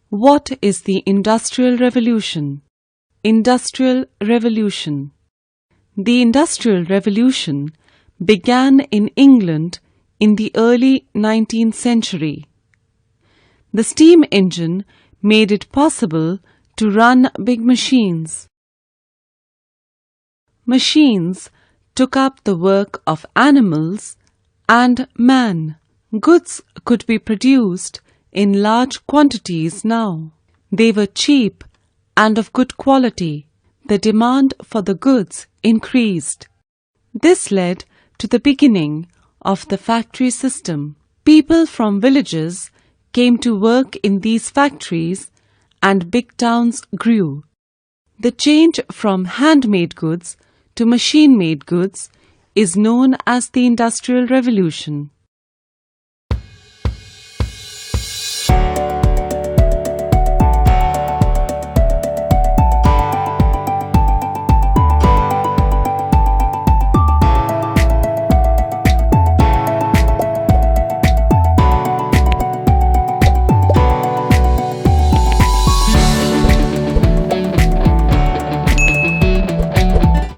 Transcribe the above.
What is the Industrial Revolution? Industrial Revolution. The Industrial Revolution began in England in the early 19th century. The steam engine made it possible to run big machines. Machines took up the work of animals and man. Goods could be produced in large quantities now. They were cheap and of good quality. The demand for the goods increased. This led to the beginning of the factory system. People from villages came to work in these factories and big towns grew. The change from handmade goods to machine-made goods is known as the Industrial Revolution.